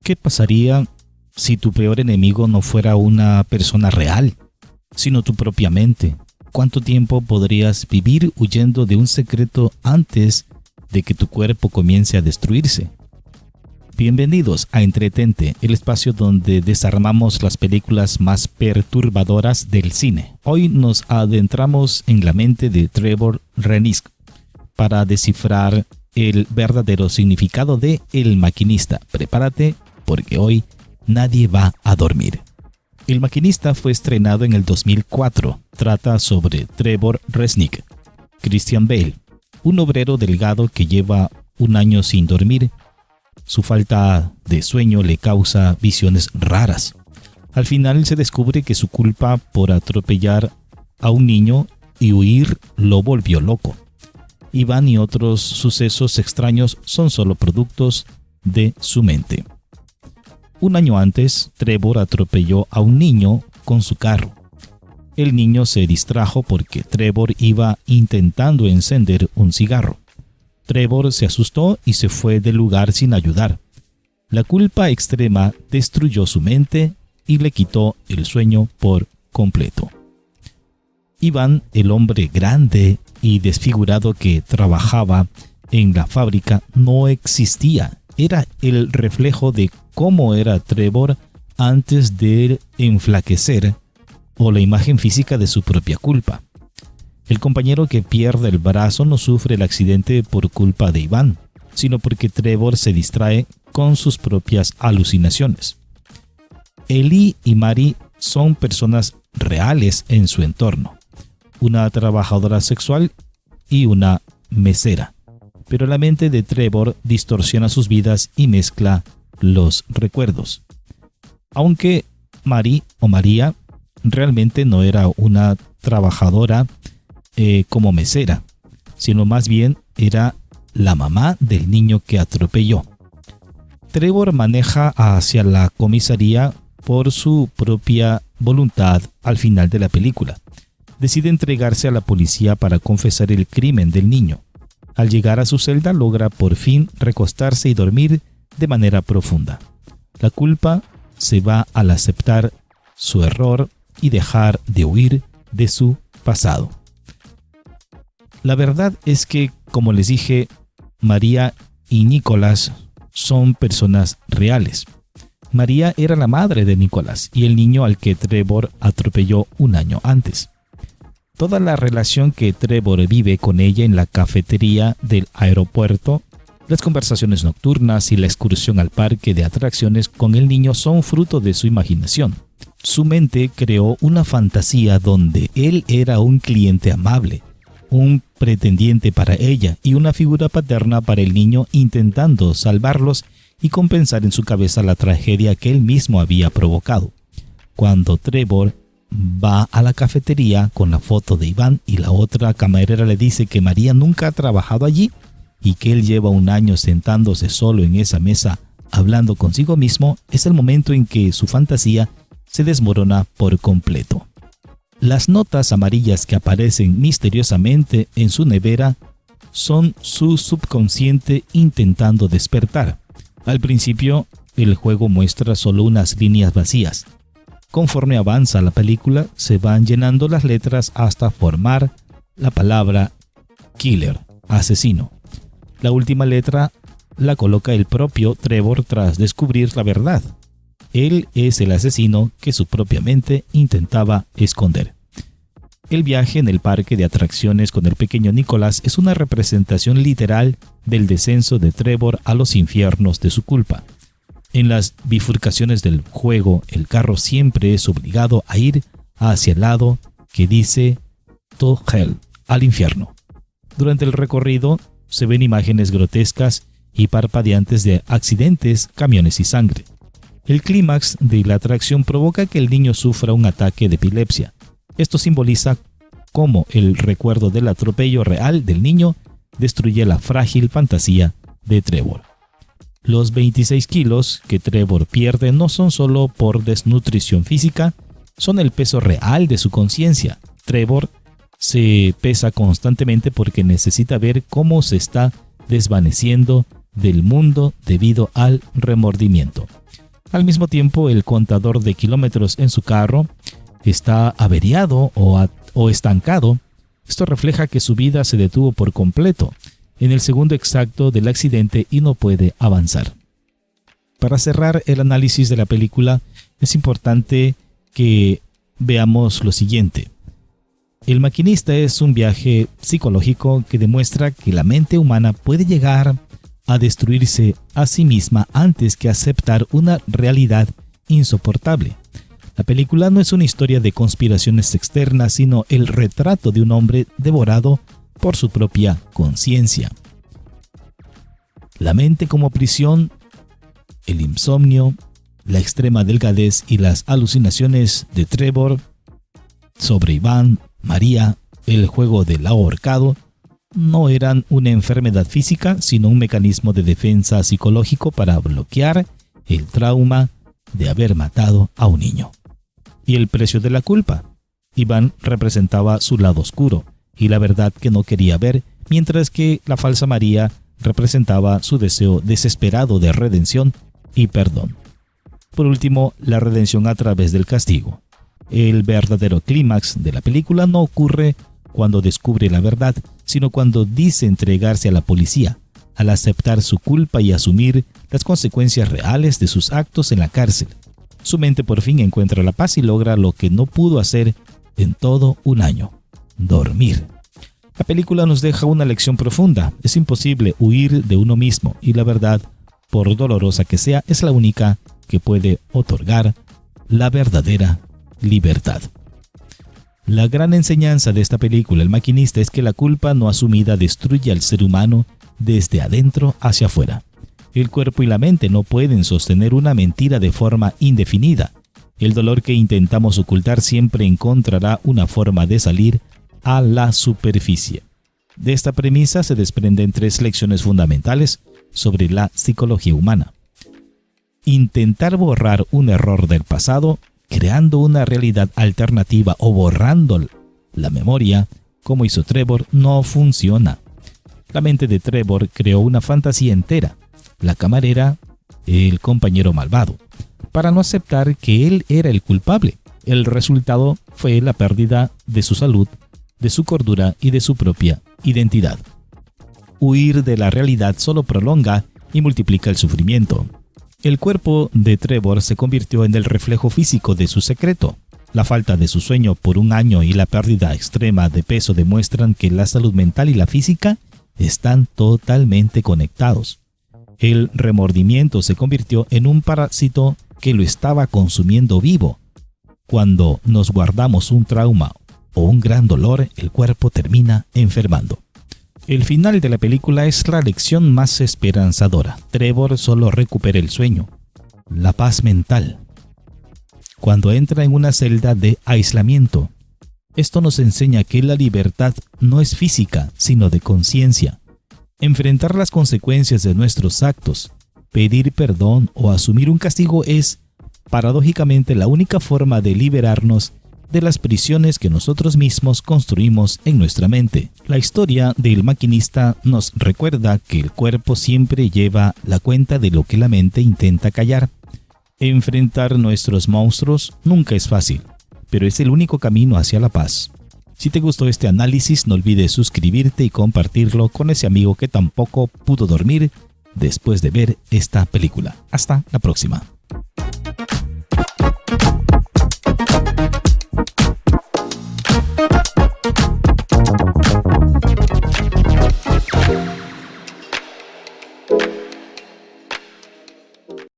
¿Qué pasaría si tu peor enemigo no fuera una persona real, sino tu propia mente? ¿Cuánto tiempo podrías vivir huyendo de un secreto antes de que tu cuerpo comience a destruirse? Bienvenidos a Entretente, el espacio donde desarmamos las películas más perturbadoras del cine. Hoy nos adentramos en la mente de Trevor Rennick para descifrar el verdadero significado de El Maquinista. Prepárate, porque hoy nadie va a dormir. El Maquinista fue estrenado en el 2004. Trata sobre Trevor Rennick, Christian Bale, un obrero delgado que lleva un año sin dormir. Su falta de sueño le causa visiones raras. Al final se descubre que su culpa por atropellar a un niño y huir lo volvió loco. Iván y otros sucesos extraños son solo productos de su mente. Un año antes, Trevor atropelló a un niño con su carro. El niño se distrajo porque Trevor iba intentando encender un cigarro. Trevor se asustó y se fue del lugar sin ayudar. La culpa extrema destruyó su mente y le quitó el sueño por completo. Iván, el hombre grande y desfigurado que trabajaba en la fábrica, no existía. Era el reflejo de cómo era Trevor antes de enflaquecer o la imagen física de su propia culpa. El compañero que pierde el brazo no sufre el accidente por culpa de Iván, sino porque Trevor se distrae con sus propias alucinaciones. Ellie y Mary son personas reales en su entorno, una trabajadora sexual y una mesera. Pero la mente de Trevor distorsiona sus vidas y mezcla los recuerdos. Aunque Mary o María realmente no era una trabajadora como mesera, sino más bien era la mamá del niño que atropelló. Trevor maneja hacia la comisaría por su propia voluntad al final de la película. Decide entregarse a la policía para confesar el crimen del niño. Al llegar a su celda logra por fin recostarse y dormir de manera profunda. La culpa se va al aceptar su error y dejar de huir de su pasado. La verdad es que, como les dije, María y Nicolás son personas reales. María era la madre de Nicolás y el niño al que Trevor atropelló un año antes. Toda la relación que Trevor vive con ella en la cafetería del aeropuerto, las conversaciones nocturnas y la excursión al parque de atracciones con el niño son fruto de su imaginación. Su mente creó una fantasía donde él era un cliente amable, un pretendiente para ella y una figura paterna para el niño, intentando salvarlos y compensar en su cabeza la tragedia que él mismo había provocado. Cuando Trevor va a la cafetería con la foto de Iván y la otra camarera le dice que María nunca ha trabajado allí y que él lleva un año sentándose solo en esa mesa hablando consigo mismo, es el momento en que su fantasía se desmorona por completo. Las notas amarillas que aparecen misteriosamente en su nevera son su subconsciente intentando despertar. Al principio, el juego muestra solo unas líneas vacías. Conforme avanza la película, se van llenando las letras hasta formar la palabra killer, asesino. La última letra la coloca el propio Trevor tras descubrir la verdad. Él es el asesino que su propia mente intentaba esconder. El viaje en el parque de atracciones con el pequeño Nicolás es una representación literal del descenso de Trevor a los infiernos de su culpa. En las bifurcaciones del juego, el carro siempre es obligado a ir hacia el lado que dice to hell, al infierno. Durante el recorrido se ven imágenes grotescas y parpadeantes de accidentes, camiones y sangre. El clímax de la atracción provoca que el niño sufra un ataque de epilepsia. Esto simboliza cómo el recuerdo del atropello real del niño destruye la frágil fantasía de Trevor. Los 26 kilos que Trevor pierde no son solo por desnutrición física, son el peso real de su conciencia. Trevor Se pesa constantemente porque necesita ver cómo se está desvaneciendo del mundo debido al remordimiento. Al mismo tiempo, el contador de kilómetros en su carro está averiado o estancado. Esto refleja que su vida se detuvo por completo en el segundo exacto del accidente y no puede avanzar. Para cerrar el análisis de la película, es importante que veamos lo siguiente. El Maquinista es un viaje psicológico que demuestra que la mente humana puede llegar a destruirse a sí misma antes que aceptar una realidad insoportable. La película no es una historia de conspiraciones externas, sino el retrato de un hombre devorado por su propia conciencia. La mente como prisión, el insomnio, la extrema delgadez y las alucinaciones de Trevor sobre Iván, María, el juego del ahorcado, no eran una enfermedad física, sino un mecanismo de defensa psicológico para bloquear el trauma de haber matado a un niño. Y el precio de la culpa. Iván representaba su lado oscuro y la verdad que no quería ver, mientras que la falsa María representaba su deseo desesperado de redención y perdón. Por último, la redención a través del castigo. El verdadero clímax de la película no ocurre cuando descubre la verdad, sino cuando dice entregarse a la policía, al aceptar su culpa y asumir las consecuencias reales de sus actos en la cárcel. Su mente por fin encuentra la paz y logra lo que no pudo hacer en todo un año: dormir. La película nos deja una lección profunda. Es imposible huir de uno mismo y la verdad, por dolorosa que sea, es la única que puede otorgar la verdadera libertad. La gran enseñanza de esta película, El Maquinista, es que la culpa no asumida destruye al ser humano desde adentro hacia afuera. El cuerpo y la mente no pueden sostener una mentira de forma indefinida. El dolor que intentamos ocultar siempre encontrará una forma de salir a la superficie. De esta premisa se desprenden 3 lecciones fundamentales sobre la psicología humana. Intentar borrar un error del pasado, creando una realidad alternativa o borrando la memoria, como hizo Trevor, no funciona. La mente de Trevor creó una fantasía entera: la camarera, el compañero malvado, para no aceptar que él era el culpable. El resultado fue la pérdida de su salud, de su cordura y de su propia identidad. Huir de la realidad solo prolonga y multiplica el sufrimiento. El cuerpo de Trevor se convirtió en el reflejo físico de su secreto. La falta de su sueño por un año y la pérdida extrema de peso demuestran que la salud mental y la física están totalmente conectados. El remordimiento se convirtió en un parásito que lo estaba consumiendo vivo. Cuando nos guardamos un trauma o un gran dolor, el cuerpo termina enfermando. El final de la película es la lección más esperanzadora. Trevor solo recupera el sueño, la paz mental, cuando entra en una celda de aislamiento. Esto nos enseña que la libertad no es física, sino de conciencia. Enfrentar las consecuencias de nuestros actos, pedir perdón o asumir un castigo es, paradójicamente, la única forma de liberarnos de las prisiones que nosotros mismos construimos en nuestra mente. La historia del Maquinista nos recuerda que el cuerpo siempre lleva la cuenta de lo que la mente intenta callar. Enfrentar nuestros monstruos nunca es fácil, pero es el único camino hacia la paz. Si te gustó este análisis, no olvides suscribirte y compartirlo con ese amigo que tampoco pudo dormir después de ver esta película. Hasta la próxima.